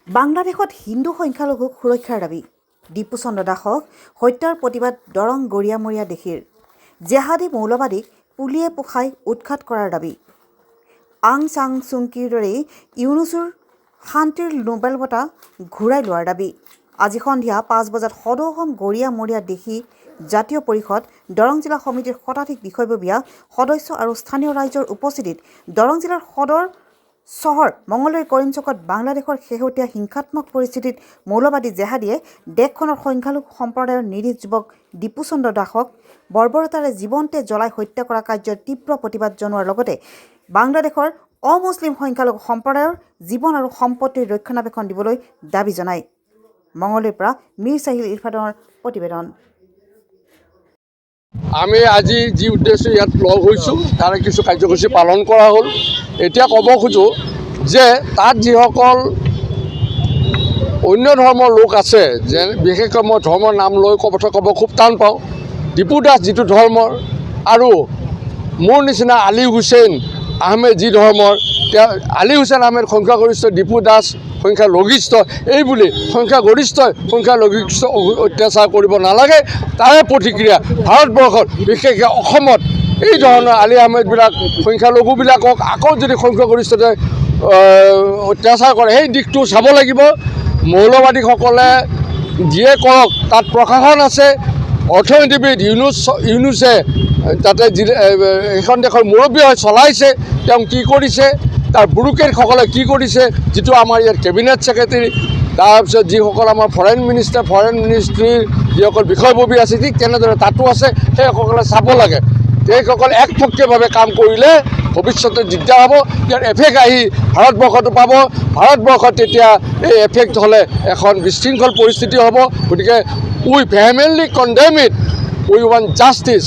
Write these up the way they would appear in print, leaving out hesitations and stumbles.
বাংলাদেশত হিন্দু সংখ্যালঘুক সুৰক্ষাৰ দাবী দীপু চন্দ্ৰ দাসক হত্যাৰ প্ৰতিবাদ দৰং গৰিয়ামৰীয়া দেশীৰ জেহাদী মৌলবাদীক পুলিয়ে পোখাই উৎখাত কৰাৰ দাবী আং চাং চুংকিৰ দৰেই ইউনুছৰ শান্তিৰ নোবেল বঁটা ঘূৰাই লোৱাৰ দাবী আজি সন্ধিয়া 5 বজাত সদৌ অসম গৰিয়ামৰীয়া দেশী জাতীয় পৰিষদ দৰং জিলা সমিতিৰ শতাধিক বিষয়ববীয়া সদস্য আৰু স্থানীয় ৰাইজৰ উপস্থিতিত দৰং জিলাৰ সদৰ চহৰ মঙলদৈ কৰিমচকত বাংলাদেশৰ শেহতীয়া হিংসাত্মক পৰিস্থিতিত মৌলবাদী জেহাদীয়ে দেশখনৰ সংখ্যালঘু সম্প্ৰদায়ৰ নিৰীহ যুৱক দীপু চন্দ্ৰ দাসক বৰ্বৰতাৰে জীৱন্তে জ্বলাই হত্যা কৰা কাৰ্যৰ তীব্ৰ প্ৰতিবাদ জনোৱাৰ লগতে বাংলাদেশৰ অমুছলিম সংখ্যালঘু সম্প্ৰদায়ৰ জীৱন আৰু সম্পত্তিৰ ৰক্ষণাবেক্ষণ দিবলৈ দাবী জনায় মঙলদৈৰ পৰা মীৰ চাহিল ইৰফানৰ প্ৰতিবেদন আমি আজি যি উদ্দেশ্যে ইয়াত লগ হৈছোঁ তাৰে কিছু কাৰ্যসূচী পালন কৰা হ'ল এতিয়া ক'ব খোজোঁ যে তাত যিসকল অন্য ধৰ্মৰ লোক আছে যে বিশেষকৈ মই ধৰ্মৰ নাম লৈ কথা ক'ব খুব টান পাওঁ দীপু দাস যিটো ধৰ্মৰ আৰু মোৰ নিচিনা আলী হুছেইন আহমেদ যি ধৰ্মৰ তেওঁ আলী হুছেইন আহমেদ সংখ্যাগৰিষ্ঠ দীপু দাস সংখ্যালঘিষ্ঠ এইবুলি সংখ্যালঘিষ্ঠ অত্যাচাৰ কৰিব নালাগে তাৰে প্ৰতিক্ৰিয়া ভাৰতবৰ্ষত বিশেষকৈ অসমত এই ধৰণৰ আলী আহমেদবিলাক সংখ্যালঘুবিলাকক আকৌ যদি সংখ্যাগৰিষ্ঠতাই অত্যাচাৰ কৰে সেই দিশটো চাব লাগিব মৌলবাদীসকলে যিয়ে কৰক তাত প্ৰশাসন আছে অৰ্থনীতিবিদ ইউনুছে তাতে সেইখন দেশৰ মুৰব্বী হৈ চলাইছে তেওঁ কি কৰিছে তাৰ ব্যুৰোক্ৰেটসকলে কি কৰিছে যিটো আমাৰ ইয়াত কেবিনেট ছেক্ৰেটাৰী তাৰপিছত যিসকল আমাৰ ফৰেইন মিনিষ্ট্ৰীৰ যিসকল বিষয়ববী আছে ঠিক তেনেদৰে তাতো আছে সেইসকলে চাব লাগে সেইসকল একপক্ষীয়ভাৱে কাম কৰিলে ভৱিষ্যতে দিগদাৰ হ'ব ইয়াৰ এফেক্ট আহি ভাৰতবৰ্ষতো পাব ভাৰতবৰ্ষত তেতিয়া এই এফেক্ট হ'লে এখন বিশৃংখল পৰিস্থিতি হ'ব গতিকে we vehemently condemn it we want justice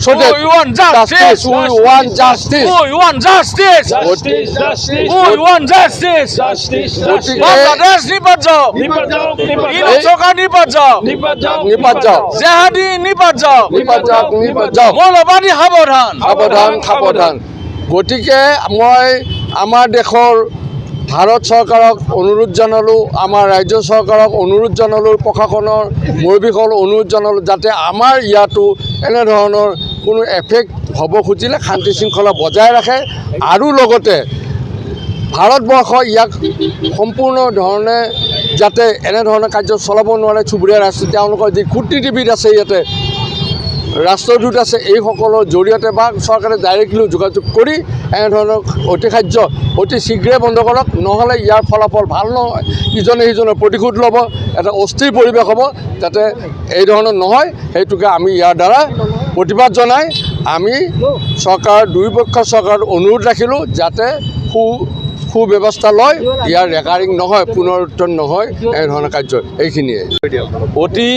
So that we want justice. We want justice. We want justice. Justice. Justice. We want justice. Justice. Bangladesh nipat jao. Nipat jao. Ino Sokha nipat jao. Nipat jao. নিপাত যাওক Jihadi nipat jao. নিপাত যাওক মৌলবাদী সাৱধান. সাৱধান গতিকে মই আমাৰ দেশৰ ভাৰত চৰকাৰক অনুৰোধ জনালোঁ আমাৰ ৰাজ্য চৰকাৰক অনুৰোধ জনালোঁ প্ৰশাসনৰ মুৰব্বীসকলক অনুৰোধ জনালোঁ যাতে আমাৰ ইয়াতো এনেধৰণৰ কোনো এফেক্ট হ'ব খুজিলে শান্তি শৃংখলা বজাই ৰাখে আৰু লগতে ভাৰতবৰ্ষ ইয়াক সম্পূৰ্ণ ধৰণে যাতে এনেধৰণৰ কাৰ্য চলাব নোৱাৰে চুবুৰীয়া ৰাষ্ট্ৰ তেওঁলোকৰ যি কূটনীতিবিদ আছে ইয়াতে ৰাষ্ট্ৰদূত আছে এইসকলৰ জৰিয়তে বা চৰকাৰে ডাইৰেক্টলি যোগাযোগ কৰি এনেধৰণৰ অতিশাৰ্য অতি শীঘ্ৰে বন্ধ কৰক নহ'লে ইয়াৰ ফলাফল ভাল নহয় ইজনে সিজনৰ প্ৰতিশোধ ল'ব এটা অস্থিৰ পৰিৱেশ হ'ব যাতে এই ধৰণৰ নহয় সেইটোকে আমি ইয়াৰ দ্বাৰা প্ৰতিবাদ জনাই আমি চৰকাৰ দুয়োপক্ষৰ চৰকাৰত অনুৰোধ ৰাখিলোঁ যাতে সুব্যৱস্থা লয় ইয়াৰ ৰেকাৰিং নহয় পুনৰুত্থান নহয় এনেধৰণৰ কাৰ্য এইখিনিয়ে অতি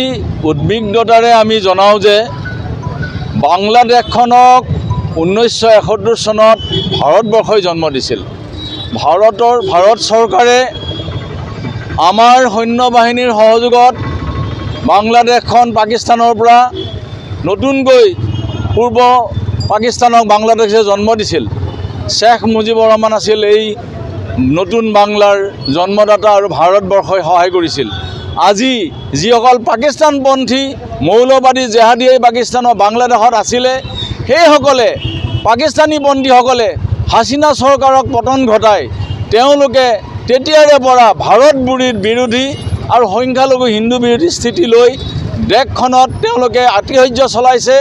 উদ্বিগ্নতাৰে আমি জনাওঁ যে বাংলাদেশখনক 1971 চনত ভাৰতবৰ্ষই জন্ম দিছিল ভাৰত চৰকাৰে আমাৰ সৈন্য বাহিনীৰ সহযোগত বাংলাদেশখন পাকিস্তানৰ পৰা নতুনকৈ পূৰ্ব পাকিস্তানক বাংলাদেশে জন্ম দিছিল শ্বেখ মুজিবুৰ ৰহমান আছিল এই নতুন বাংলাৰ জন্মদাতা আৰু ভাৰতবৰ্ষই সহায় কৰিছিল আজি যিসকল পাকিস্তানপন্থী মৌলবাদী জেহাদীয়ে পাকিস্তানৰ বাংলাদেশত আছিলে সেইসকলে পাকিস্তানীপন্থীসকলে হাছিনা চৰকাৰক পতন ঘটাই তেওঁলোকে তেতিয়াৰে পৰা ভাৰত বিৰোধী আৰু সংখ্যালঘু হিন্দু বিৰোধী স্থিতি লৈ দেশখনত তেওঁলোকে আতিশয্য চলাইছে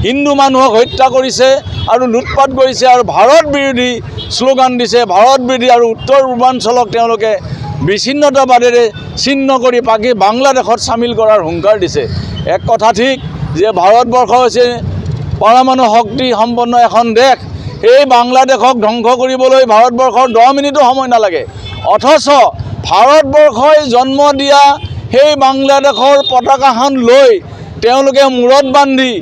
হিন্দু মানুহক হত্যা কৰিছে আৰু লুটপাট কৰিছে আৰু ভাৰত বিৰোধী শ্লোগান দিছে ভাৰত বিৰোধী আৰু উত্তৰ পূৰ্বাঞ্চলক তেওঁলোকে বিচ্ছিন্নতাবাদেৰে চিহ্ন কৰি বাংলাদেশত চামিল কৰাৰ হুংকাৰ দিছে এক কথা ঠিক যে ভাৰতবৰ্ষ হৈছে পৰমাণু শক্তি সম্পন্ন এখন দেশ এই বাংলাদেশক ধ্বংস কৰিবলৈ ভাৰতবৰ্ষৰ 10 মিনিটো সময় নালাগে অথচ ভাৰতবৰ্ষই জন্ম দিয়া সেই বাংলাদেশৰ পতাকাখন লৈ তেওঁলোকে মূৰত বান্ধি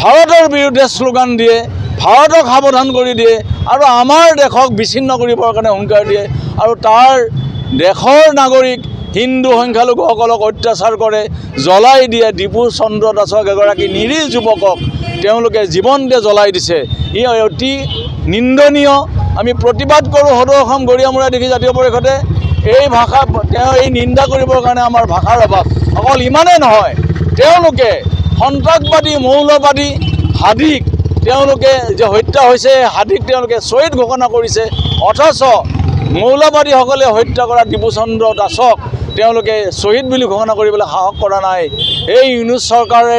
ভাৰতৰ বিৰুদ্ধে শ্লোগান দিয়ে ভাৰতক সাৱধান কৰি দিয়ে আৰু আমাৰ দেশক বিচ্ছিন্ন কৰিবৰ কাৰণে হুংকাৰ দিয়ে আৰু তাৰ দেশৰ নাগৰিক হিন্দু সংখ্যালঘুসকলক অত্যাচাৰ কৰে জ্বলাই দিয়ে দীপু চন্দ্ৰ দাসক এগৰাকী নিৰীহ যুৱকক তেওঁলোকে জীৱনতে জ্বলাই দিছে ই অতি নিন্দনীয় আমি প্ৰতিবাদ কৰোঁ সদৌ অসম গৰিয়ামৰীয়া দেশী জাতীয় পৰিষদে এই ভাষা তেওঁ এই নিন্দা কৰিবৰ কাৰণে আমাৰ ভাষাৰ অভাৱ। অকল ইমানেই নহয়, তেওঁলোকে সন্ত্ৰাসবাদী মৌলবাদী হাদিক তেওঁলোকে যে হত্যা হৈছে, হাদিক তেওঁলোকে শ্বহীদ ঘোষণা কৰিছে, অথচ মৌলবাদীসকলে হত্যা কৰা ডিপুচন্দ্ৰ দাসক তেওঁলোকে শ্বহীদ বুলি ঘোষণা কৰিবলৈ সাহস কৰা নাই। এই ইউনুছ চৰকাৰে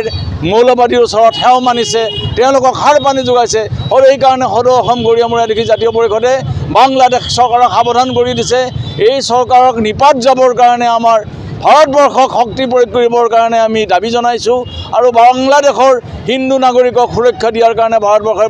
মৌলবাদীৰ ওচৰত সেও মানিছে, তেওঁলোকক সাৰ পানী যোগাইছে। আৰু এইকাৰণে সদৌ অসম গৰিয়ামৰীয়া দেখি জাতীয় পৰিষদে বাংলাদেশ চৰকাৰক সাৱধান কৰি দিছে। এই চৰকাৰক নিপাত যাবৰ কাৰণে আমাৰ ভাৰতবৰ্ষক শক্তি প্ৰয়োগ কৰিবৰ কাৰণে আমি দাবী জনাইছোঁ, আৰু বাংলাদেশৰ হিন্দু নাগৰিকক সুৰক্ষা দিয়াৰ কাৰণে ভাৰতবৰ্ষৰ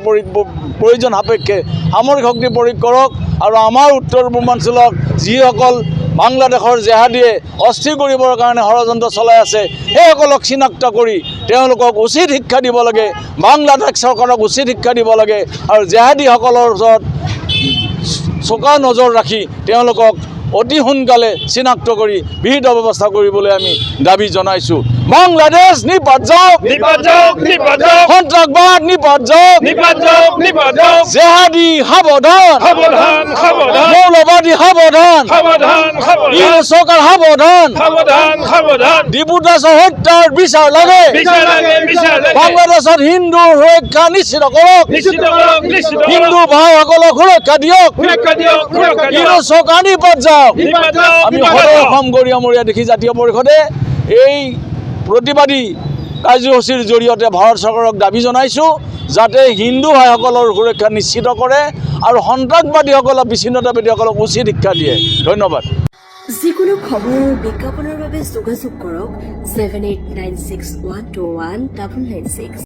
প্ৰয়োজন সাপেক্ষে সামৰিক শক্তি প্ৰয়োগ কৰক। আৰু আমাৰ উত্তৰ পূৰ্বাঞ্চলক যিসকল বাংলাদেশৰ জেহাদীয়ে অস্থিৰ কৰিবৰ কাৰণে ষড়যন্ত্ৰ চলাই আছে, সেইসকলক চিনাক্ত কৰি তেওঁলোকক উচিত শিক্ষা দিব লাগে, বাংলাদেশ চৰকাৰক উচিত শিক্ষা দিব লাগে, আৰু জেহাদীসকলৰ ওচৰত চোকা নজৰ ৰাখি তেওঁলোকক অতি সোনকালে চিনাক্ত কৰি বিহিত ব্যৱস্থা কৰিবলৈ আমি দাবী জনাইছোঁ। বাংলাদেশ নিপাত যাওক, সন্ত্ৰাসবাদ নিপাত যাওক, জেহাদী সাৱধান, মৌলবাদী সাৱধান, ইউনুছ চৰকাৰ সাৱধান, ডিপু দাসৰ হত্যাৰ বিচাৰ লাগে, বাংলাদেশত হিন্দু সুৰক্ষা নিশ্চিত কৰক, হিন্দু ভাইসকলক সুৰক্ষা দিয়ক, ইউনুছ চৰকাৰ নিপাত যাওক। আমি সদৌ অসম গৰিয়ামৰীয়া দেখি জাতীয় পৰিষদে এই প্ৰতিবাদী কাৰ্যসূচীৰ জৰিয়তে ভাৰত চৰকাৰক দাবী জনাইছোঁ যাতে হিন্দু ভাইসকলৰ সুৰক্ষা নিশ্চিত কৰে আৰু সন্ত্ৰাসবাদীসকলক বিচ্ছিন্নতাবাদীসকলক উচিত শিক্ষা দিয়ে। ধন্যবাদ। যিকোনো খবৰ আৰু বিজ্ঞাপনৰ বাবে যোগাযোগ কৰক 7896121996।